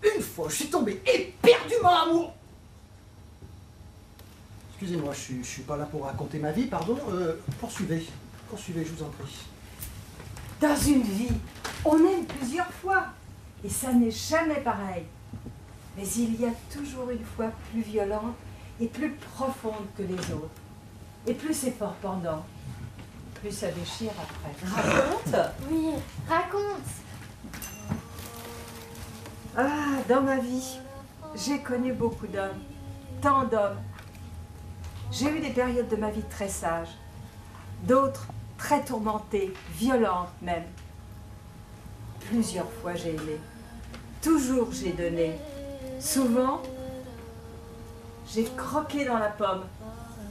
une fois, je suis tombé éperdument amoureux. Excusez-moi, je suis pas là pour raconter ma vie, pardon. Poursuivez, je vous en prie. Dans une vie, on aime plusieurs fois. Et ça n'est jamais pareil. Mais il y a toujours une fois plus violente et plus profonde que les autres. Et plus c'est fort pendant, plus ça déchire après. Raconte. Oui, raconte. Ah, dans ma vie, j'ai connu beaucoup d'hommes, tant d'hommes. J'ai eu des périodes de ma vie très sages, d'autres très tourmentées, violentes même. Plusieurs fois j'ai aimé, toujours j'ai donné. Souvent, j'ai croqué dans la pomme,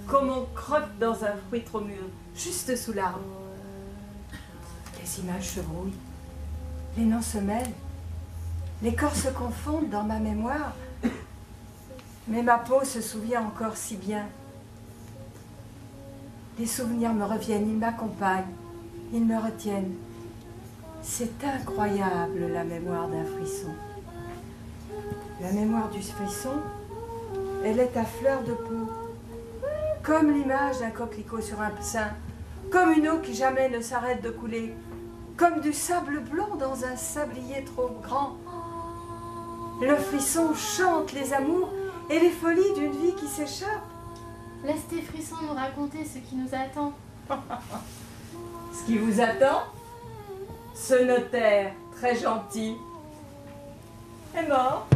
comme on croque dans un fruit trop mûr, juste sous l'arbre. Les images se brouillent, les noms se mêlent, les corps se confondent dans ma mémoire, mais ma peau se souvient encore si bien. Les souvenirs me reviennent, ils m'accompagnent, ils me retiennent. C'est incroyable la mémoire d'un frisson. La mémoire du frisson, elle est à fleur de peau, comme l'image d'un coquelicot sur un sein, comme une eau qui jamais ne s'arrête de couler, comme du sable blond dans un sablier trop grand. Le frisson chante les amours et les folies d'une vie qui s'échappe. Laisse tes frissons nous raconter ce qui nous attend. Ce qui vous attend, ce notaire très gentil est mort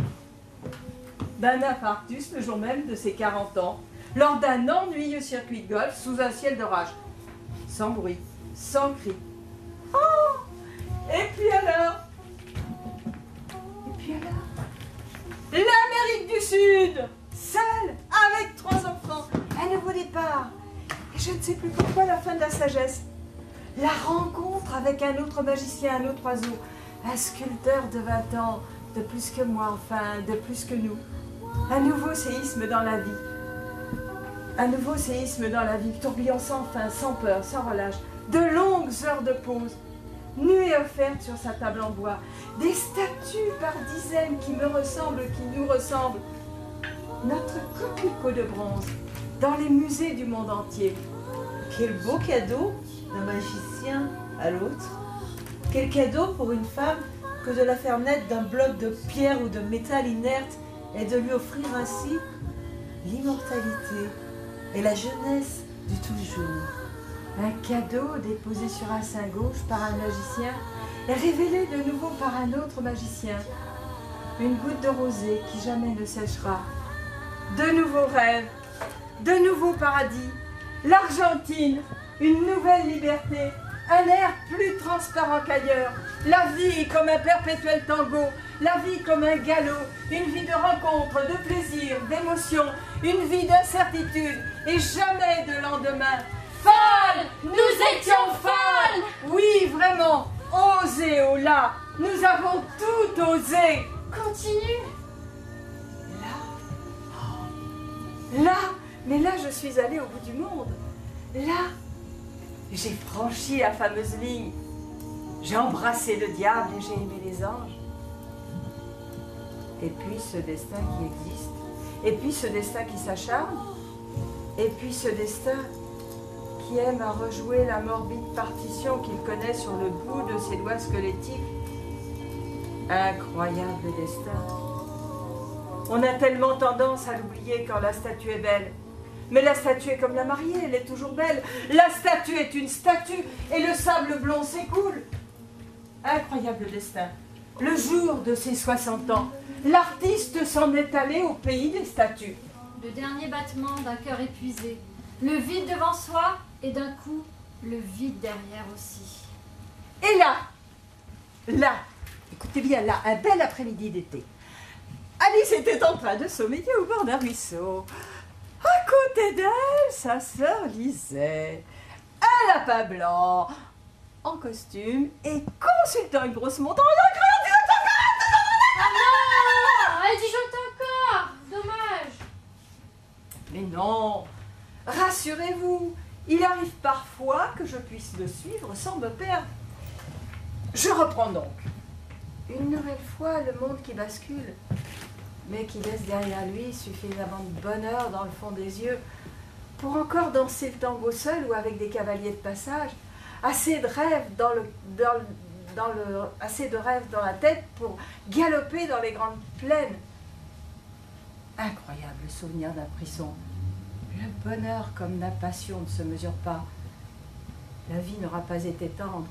d'un infarctus le jour même de ses 40 ans, lors d'un ennuyeux circuit de golf sous un ciel d'orage, sans bruit, sans cri. Oh! Et puis alors? L'Amérique du Sud, seule, avec 3 enfants, elle ne voulait pas. Et je ne sais plus pourquoi la fin de la sagesse. La rencontre rencontre avec un autre magicien, un autre oiseau, un sculpteur de 20 ans, de plus que moi, enfin, de plus que nous. Un nouveau séisme dans la vie. Un nouveau séisme dans la vie, tourbillon sans fin, sans peur, sans relâche. De longues heures de pause, nues et offertes sur sa table en bois. Des statues par dizaines qui me ressemblent, qui nous ressemblent. Notre coquelicot de bronze, dans les musées du monde entier. Quel beau cadeau d'un magicien à l'autre. Quel cadeau pour une femme que de la faire naître d'un bloc de pierre ou de métal inerte et de lui offrir ainsi l'immortalité et la jeunesse du toujours. Un cadeau déposé sur un sein gauche par un magicien et révélé de nouveau par un autre magicien. Une goutte de rosée qui jamais ne séchera. De nouveaux rêves, de nouveaux paradis, l'Argentine, une nouvelle liberté, un air plus transparent qu'ailleurs, la vie comme un perpétuel tango, la vie comme un galop, une vie de rencontres, de plaisir, d'émotion, une vie d'incertitude et jamais de lendemain. Folles! Nous étions folles! Oui, vraiment, osez, oh là, nous avons tout osé. Continue! Là, mais là je suis allée au bout du monde. Là, j'ai franchi la fameuse ligne. J'ai embrassé le diable et j'ai aimé les anges. Et puis ce destin qui existe. Et puis ce destin qui s'acharne. Et puis ce destin qui aime à rejouer la morbide partition qu'il connaît sur le bout de ses doigts squelettiques. Incroyable destin. On a tellement tendance à l'oublier quand la statue est belle. Mais la statue est comme la mariée, elle est toujours belle. La statue est une statue et le sable blond s'écoule. Incroyable destin. Le jour de ses 60 ans, l'artiste s'en est allé au pays des statues. Le dernier battement d'un cœur épuisé. Le vide devant soi et d'un coup, le vide derrière aussi. Et là, écoutez bien, là, un bel après-midi d'été. Alice était en train de sommeiller au bord d'un ruisseau. À côté d'elle, sa sœur lisait. Un lapin blanc, en costume et consultant une grosse montre. Ah non! Elle dit chante encore! Dommage! Mais non, rassurez-vous, il arrive parfois que je puisse le suivre sans me perdre. Je reprends donc. Une nouvelle fois, le monde qui bascule, mais qui laisse derrière lui suffisamment de bonheur dans le fond des yeux pour encore danser le tango seul ou avec des cavaliers de passage, assez de rêves assez de rêves dans la tête pour galoper dans les grandes plaines. Incroyable souvenir d'un frisson. Le bonheur comme la passion ne se mesure pas. La vie n'aura pas été tendre,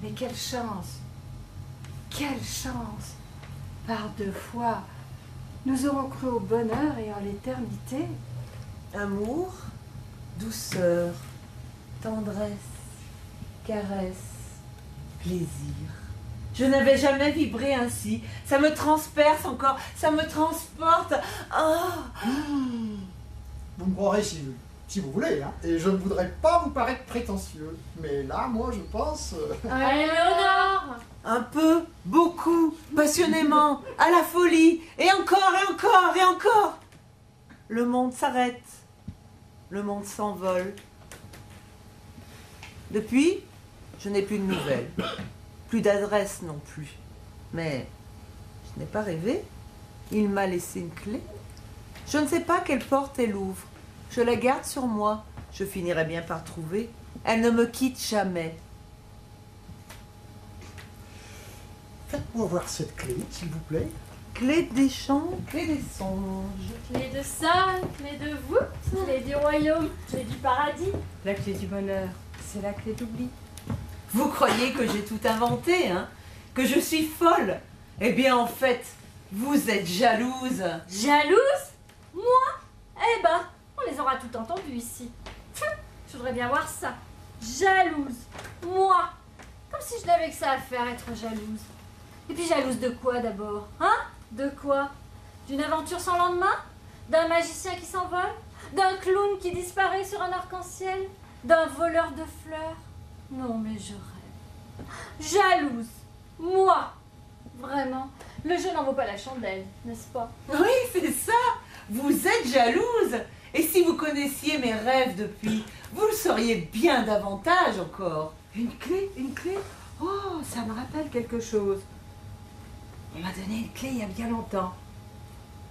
mais quelle chance! Quelle chance! Par 2 fois, nous aurons cru au bonheur et en l'éternité. Amour, douceur, tendresse, caresse, plaisir. Je n'avais jamais vibré ainsi. Ça me transperce encore, ça me transporte. Ah. Vous me croirez si vous voulez, hein. Et je ne voudrais pas vous paraître prétentieux. Mais là, moi, je pense... Allez, Léonore! Un peu, beaucoup, passionnément, à la folie, et encore, et encore, et encore. Le monde s'arrête, le monde s'envole. Depuis, je n'ai plus de nouvelles, plus d'adresse non plus. Mais je n'ai pas rêvé, il m'a laissé une clé. Je ne sais pas quelle porte elle ouvre, je la garde sur moi, je finirai bien par trouver. Elle ne me quitte jamais. Faites-moi voir cette clé, s'il vous plaît. Clé des chants, clé des songes. Clé de salle, clé de voûte, clé du royaume, clé du paradis. La clé du bonheur, c'est la clé d'oubli. Vous croyez que j'ai tout inventé, hein? Que je suis folle? Eh bien, en fait, vous êtes jalouse. Jalouse? Moi? Eh ben, on les aura toutes entendues ici. Je voudrais bien voir ça. Jalouse. Moi. Comme si je n'avais que ça à faire, être jalouse. Et puis jalouse de quoi d'abord? Hein? De quoi? D'une aventure sans lendemain? D'un magicien qui s'envole? D'un clown qui disparaît sur un arc-en-ciel? D'un voleur de fleurs? Non, mais je rêve. Jalouse. Moi. Vraiment. Le jeu n'en vaut pas la chandelle, n'est-ce pas? Oui, c'est ça. Vous êtes jalouse. Et si vous connaissiez mes rêves depuis, vous le sauriez bien davantage encore. Une clé, une clé. Oh, ça me rappelle quelque chose. On m'a donné une clé il y a bien longtemps.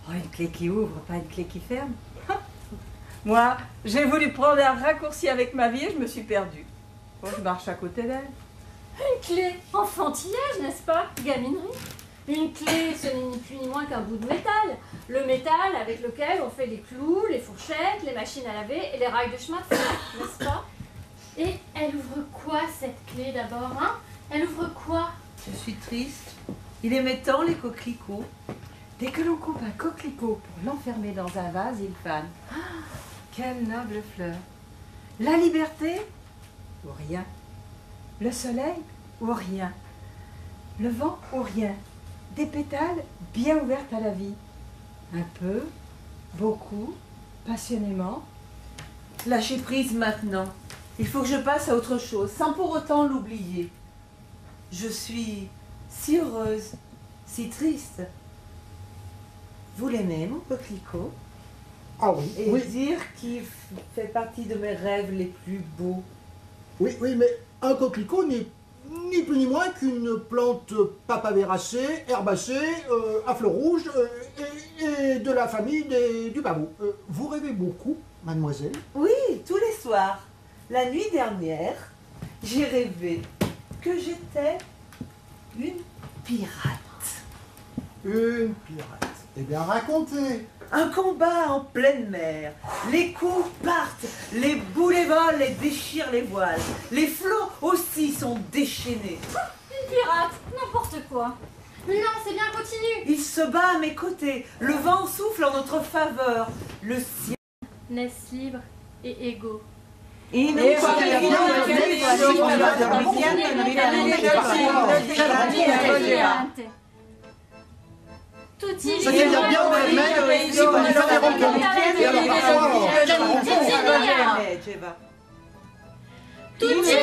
Oh, une clé qui ouvre, pas une clé qui ferme. Moi, j'ai voulu prendre un raccourci avec ma vie et je me suis perdue. Bon, je marche à côté d'elle. Une clé. Enfantillage, n'est-ce pas? Gaminerie. Une clé, ce n'est ni plus ni moins qu'un bout de métal. Le métal avec lequel on fait les clous, les fourchettes, les machines à laver et les rails de chemin de fer, n'est-ce pas? Et elle ouvre quoi cette clé d'abord, hein? Elle ouvre quoi? Je suis triste. Il aimait tant les coquelicots. Dès que l'on coupe un coquelicot pour l'enfermer dans un vase, il fane. Ah, quelle noble fleur! La liberté ou rien. Le soleil ou rien. Le vent ou rien. Des pétales bien ouvertes à la vie. Un peu, beaucoup, passionnément. Lâchez prise maintenant. Il faut que je passe à autre chose, sans pour autant l'oublier. Je suis si heureuse, si triste. Vous l'aimez, mon coquelicot? Ah oui, Et oui, dire qu'il fait partie de mes rêves les plus beaux. oui, oui, mais un coquelicot n'est ni plus ni moins qu'une plante papavéracée, herbacée, à fleurs rouges et de la famille du bambou. Vous rêvez beaucoup, mademoiselle? Oui, tous les soirs. La nuit dernière, j'ai rêvé que j'étais une pirate. Une pirate. Eh bien, racontez. Un combat en pleine mer. Les coups partent, les boulets volent et déchirent les voiles. Les flots aussi sont déchaînés. Une pirate, n'importe quoi. Non, c'est bien, continue. Il se bat à mes côtés. Le vent souffle en notre faveur. Le ciel. Naissent libres et égaux. Tutti C'est bien bien au même, ici, qu'on est fait des Et alors, Tutti